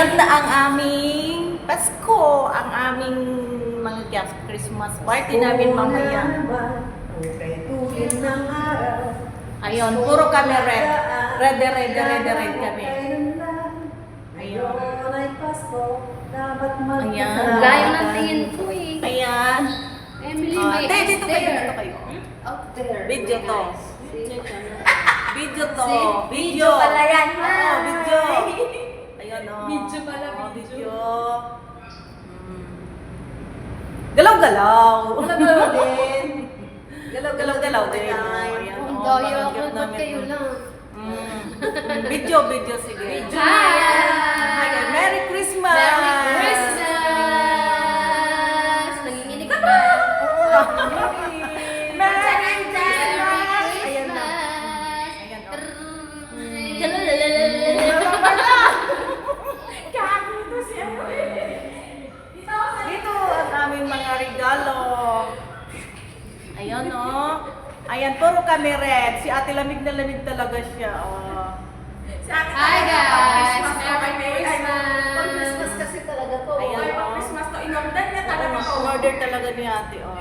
Start na ang aming Pasko, ang aming mga gift Christmas party namin mamaya. Ayun, puro kami red. Red kami. Ayun. Ayan. Layo ng tingin ko eh. Ayan. Emily, may eyes Dito kayo, there. dito kayo. Up there. Video to. Video to. See? Video. pala yan. Oo, video. Ayan o. Video pala, Oo, video. Galaw-galaw. Galaw-galaw din. Galaw-galaw din. Ayan Ang o. daya mga ko, gift ba't namin. kayo lang? Video, sige. Video. Hi, guys. Merry Christmas! Merry Christmas! Nanginginig ka ba? Merry Christmas! Ayan na. Ayan o. Dito ang aming mga regalo. Ayan o. Ayan, puro kami red. Si ate lamig na lamig talaga siya. Oh. Hi guys! Merry Pag Christmas! Christmas kasi talaga to. Ayan, Ay, pag oh. Christmas to, inorder niya talaga to. Order talaga ni ate. Oh.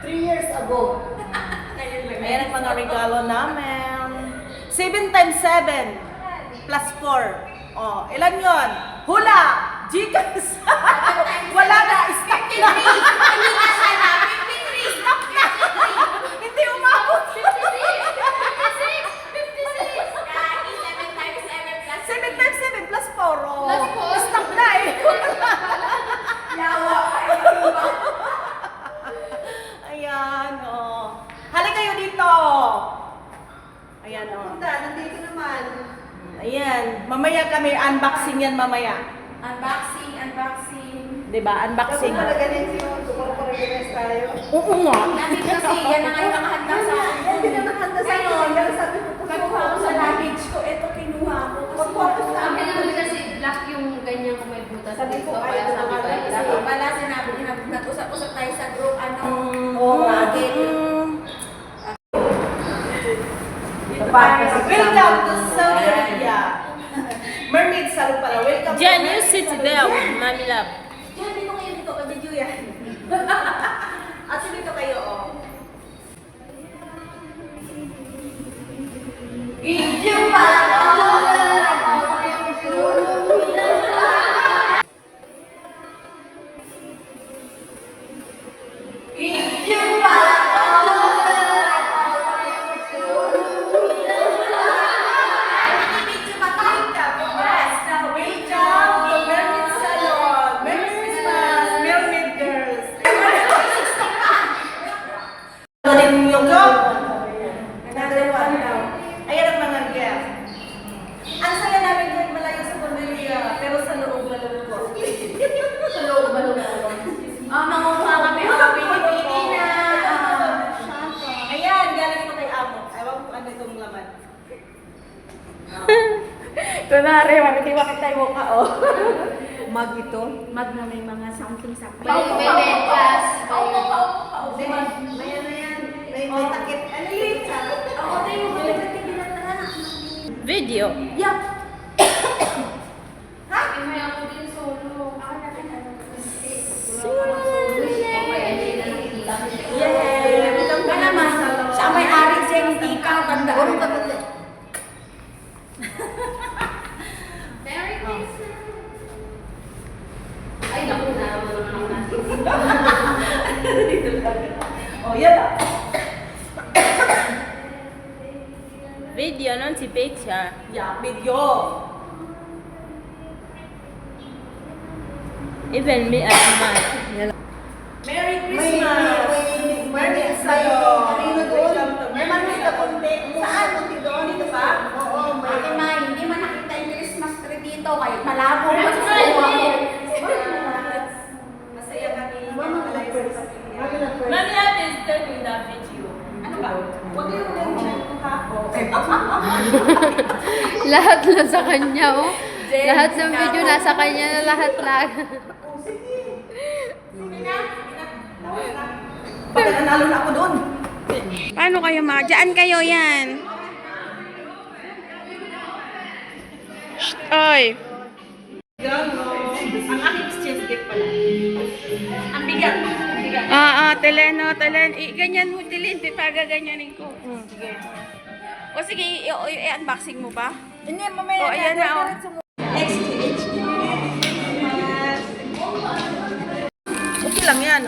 3 years ago. Ayan ang mga regalo namin. 7 times 7 plus 4. Oh, ilan yon? Hula! Gcash! Wala na! Stop na! Stop na! Hindi umabot! 7 times 7 plus 4. Oh. Plus 4. Stop na eh! Yawa. Ayan, oh. Halika kayo dito! Ayan, oh. Punta, nandito naman. Ayan, mamaya kami, unboxing yan mamaya. Unboxing. Diba? Unboxing. Kasi talaga din si Paraganes tayo. Oo nga. Natin kasi, yan na nga yung nakahanda sa akin. Hindi na nakahanda sa iyo. Yan sabi ko, pagkuha ko sa luggage ko, ito kinuha ko. Pagpapos Ang namin. kailangan kasi black yung ganyan kung may butas Sabi ko, dito. ay, Kaya sabi ko, kasi ay, wala sinabi niya, nag-usap-usap tayo sa group, ano, Welcome to Saudi Arabia. Mermaid salon pala. Welcome Jen, to you sit there with Mommy Love. Jen, dito kayo dito. Video yan. At dito kayo, oh. Video Ayan ang mga gift. Ang saya namin dyan, malayo sa Cordelia, pero sa loob malungkot. sa loob ba loob? mangunguha kami, pili na. Ayan, galing mo kay Amo. Ewan ko ano itong laman. Kunwari, hindi makita yung mukha, oh. Mag ito, mag na may mga something-something. May necklace. Mayan na yan. May takip. Ano yun? Ako na yung magagatigil na talaga. Video. Yup. Ay, may ako din solo. Ako na rin, ano. Yay! Welcome ka naman. Siya may ari siya, hindi ka. Tandaan ka ba? Merry Christmas! Ay, naku na. Oh, yan ah. Video, not the picture. Yeah, video. Even me as mine. Merry Christmas! Merry salon. May manis ka kunti. Saan? Kunti doon? Dito ba? Oo, may may. Hindi man nakita yung Christmas tree dito. Kahit malabo. Masaya kami. Malayo sa pamilya. Mommy Love is done in that video. Ano ba? Huwag yung ganyan kung kako. Lahat na sa kanya, oh. Lahat ng video nasa kanya na lahat. Pag nanalo na ako doon. Paano kayo ma? Diyan kayo yan. Shh, oy. Yan, no? Ang aking exchange gift pala. Ang bigat. Ang bigat. Telen, telen. Ganyan mo, Dilin. Pagaganyanin ko. Sige. O sige, i-unboxing mo ba? Hindi, mamaya. Ayan na, Exchange. Okay lang yan,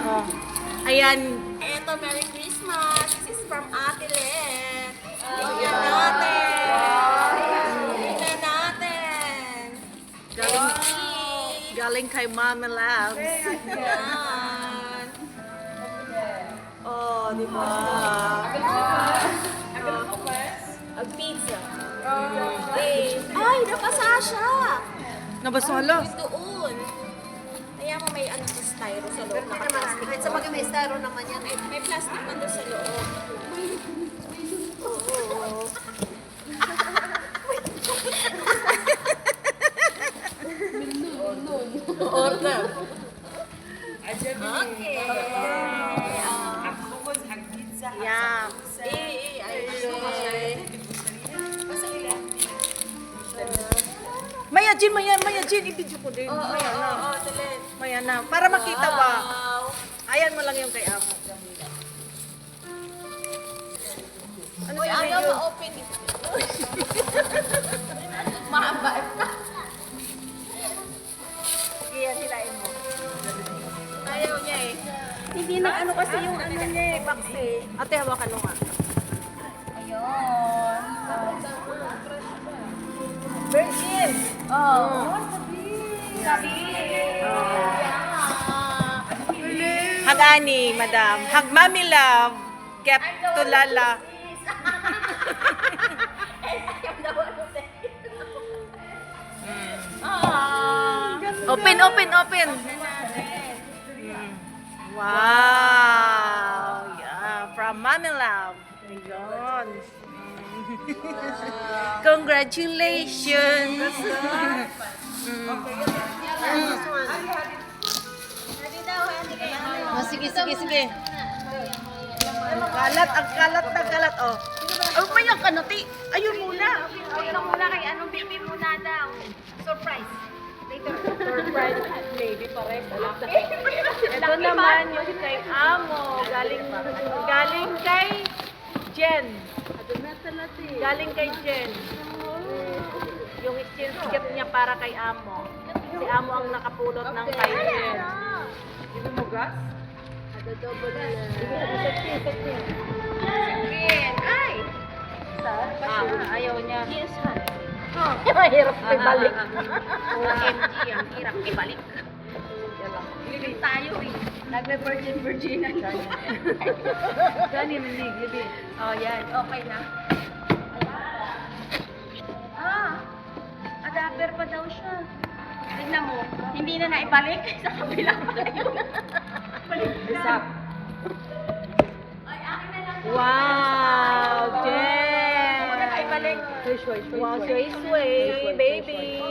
Ayan. Ito, Merry Christmas. This is from Ate Len. Tingnan natin. Tingnan natin. Galing kay Mama Labs. Yan. Di ba? Ang pizza. Ay, napasa siya. Nabasala. Doon. Kaya mo may ano sa styro sa loob, naka-plastic. At sa bagay may styro naman yan. May plastic man doon sa loob. Oo. Order. Okay. Yeah. Maya Jin, i-video ko din. Maya na. Para makita ba? Ayan mo lang yung kay Amo. Ano Uy, sa ayaw video? ma-open ito. Mahaba. Kaya silain mo. Ayaw niya eh. Hindi na ano kasi yung ano niya eh, box eh. Ate, hawakan mo nga. Ayun. Virgin. Oh. Sabi. Hagani, madam. Hag mami love. Get to lala. Open. Wow. Yeah, from Mami Love. Ayun. Congratulations. Sige. Ang kalat. Ano ba yung kanati? Ayun muna. Huwag ka muna kay anong baby muna daw. Surprise. Later. Surprise lady pa rin. Ito naman yung kay Amo. Galing kay Jen. Galing kay Jen. Yung exchange gift niya para kay Amo. Si Amo ang nakapulot ng kay Jen. Hindi mo gas? Ay! Ayaw niya. Yes, hon. Mahirap ibalik. OMG, ang hirap ibalik. Living tayo eh. Nagme-virgin na. Gani libi. Oh, yan. Okay na. Adapter pa daw siya. Tignan mo, hindi na naibalik. Sa kabila pa yun. Balik na. Ay, akin na lang. Wow, Jen. Huwag na naibalik. Wow, sway, baby.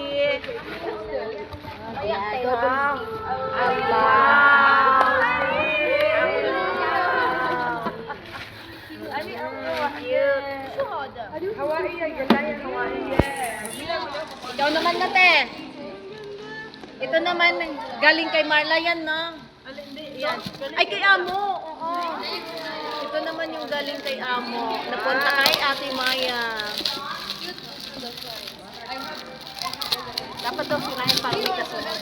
Wow. Ikaw naman na, te. Ito naman, galing kay Marla yan, no? Yan. Ay, kay Amo. Oo. Ito naman yung galing kay Amo. Napunta kay Ate Maya. Dapat daw sinahin pa rin kasunod.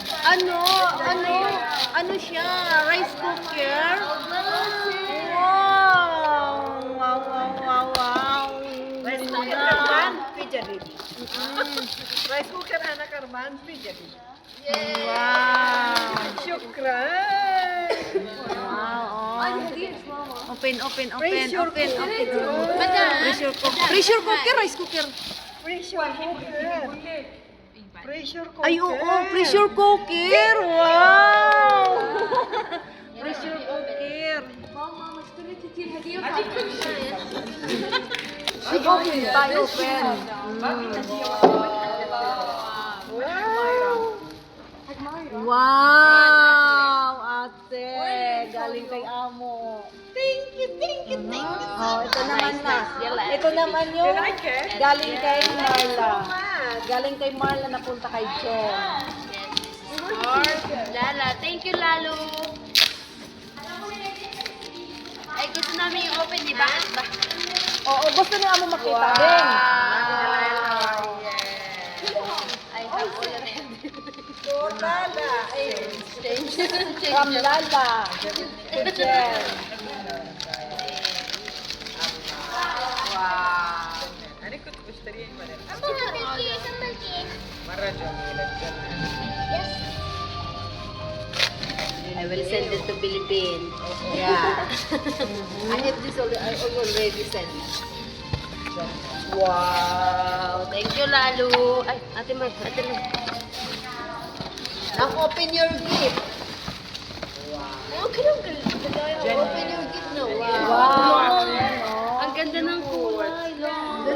Ano siya? Rice cooker? Wow. Rice cooker karman, pijarin. Rice cooker anak karman, pijarin. Wow. Syukran. Wow. Open. Pressure cooker, rice cooker. Ay, oo, pressure cooker. Wow! Pressure cooker. Open. Wow, ate. Galing kay Amo. Thank you. Oh, ito naman na. Ito naman yung galing kay Marla. Galing kay Marla napunta kay Jen. Lala. Thank you, Lalo. Ay, gusto namin yung open, di ba? Oo, gusto niya mo makita din. I have already. Lala. Change. From Lala. Jen. I will send it to Philippines. Yeah. I have this already. I already sent. Wow. Thank you, Lalo. Ay, Ate Mar. Ate Mar. Now open your gift. Wow. Okay, open your gift now. Wow. Wow. Ang ganda ng kulay.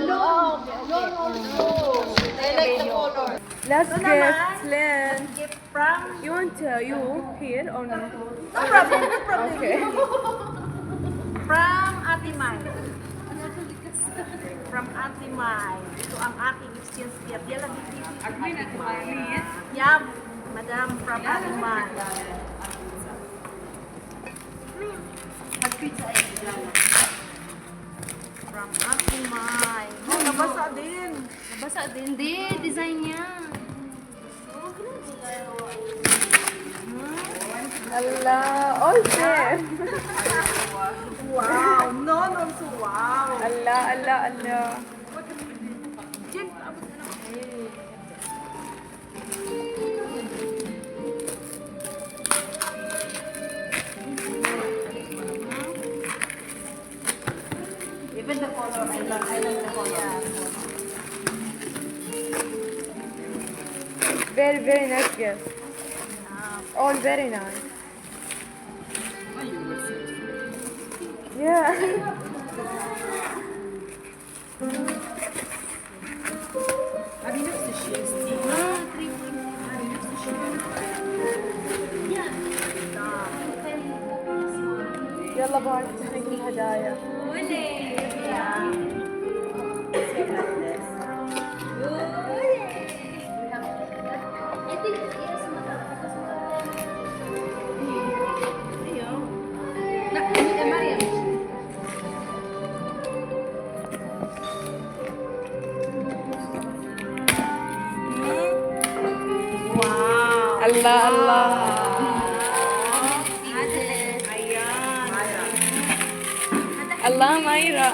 Long. Long also. I like the color. Last gift, Lynn. Gift from... You want you here or no? No problem, no problem. Okay. From Ate Mai. From Ate Mai. Ito ang aking exchange gift. Yan lang bibigay. Ate Mai. Yeah, Madam, from Ate Mai. From Ate Mai. Oh, nabasa din. Nabasa din. Hindi, design niya. Allah. Oh, shit. Wow. No, so wow. Allah, Allah, Allah. Even the color, I love the color. Very, very nice gift. All very nice. Yeah. يلا بقى نفتح الهدايا. Allah, Allah. Allah, Mayra.